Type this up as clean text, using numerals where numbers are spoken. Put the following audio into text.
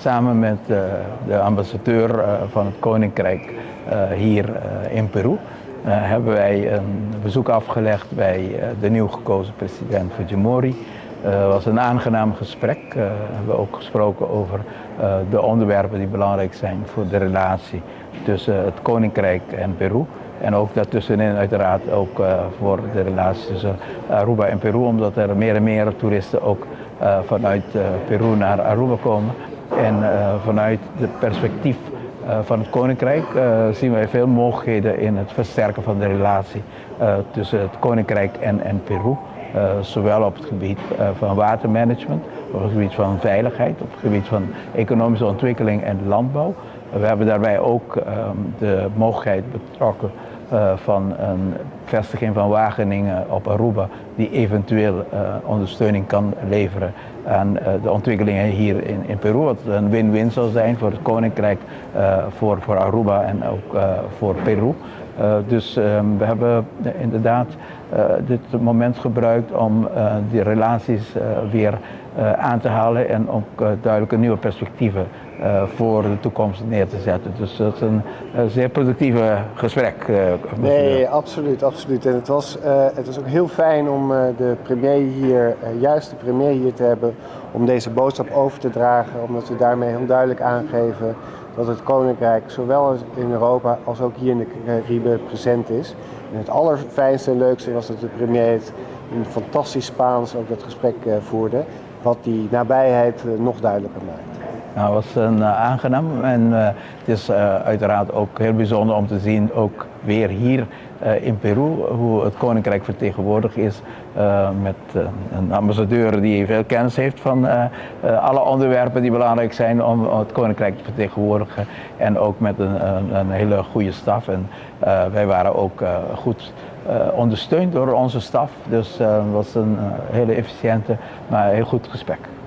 samen met de ambassadeur van het Koninkrijk hier in Peru hebben wij een bezoek afgelegd bij de nieuw gekozen president Fujimori. Het was een aangenaam gesprek. We hebben ook gesproken over de onderwerpen die belangrijk zijn voor de relatie tussen het Koninkrijk en Peru. En ook daartussenin uiteraard ook voor de relatie tussen Aruba en Peru, omdat er meer en meer toeristen ook vanuit Peru naar Aruba komen. En vanuit het perspectief van het Koninkrijk zien wij veel mogelijkheden in het versterken van de relatie tussen het Koninkrijk en Peru. Zowel op het gebied van watermanagement, op het gebied van veiligheid, op het gebied van economische ontwikkeling en landbouw. We hebben daarbij ook de mogelijkheid betrokken van een vestiging van Wageningen op Aruba, die eventueel ondersteuning kan leveren aan de ontwikkelingen hier in Peru. Wat een win-win zou zijn voor het Koninkrijk, voor Aruba en ook voor Peru. Dus we hebben inderdaad dit moment gebruikt om die relaties weer aan te halen en ook duidelijke nieuwe perspectieven voor de toekomst neer te zetten. Dus dat is een zeer productieve gesprek. Nee, absoluut, absoluut. En het was ook heel fijn om de premier hier, juist de premier hier te hebben, om deze boodschap over te dragen, omdat we daarmee heel duidelijk aangeven dat het Koninkrijk zowel in Europa als ook hier in de Cariben present is. En het allerfijnste en leukste was dat de premier het in fantastisch Spaans ook dat gesprek voerde, wat die nabijheid nog duidelijker maakt. Nou, het was aangenaam en het is uiteraard ook heel bijzonder om te zien, ook weer hier in Peru, hoe het Koninkrijk vertegenwoordigd is met een ambassadeur die veel kennis heeft van alle onderwerpen die belangrijk zijn om het Koninkrijk te vertegenwoordigen en ook met een hele goede staf. En wij waren ook goed ondersteund door onze staf, dus het was een hele efficiënte, maar heel goed gesprek.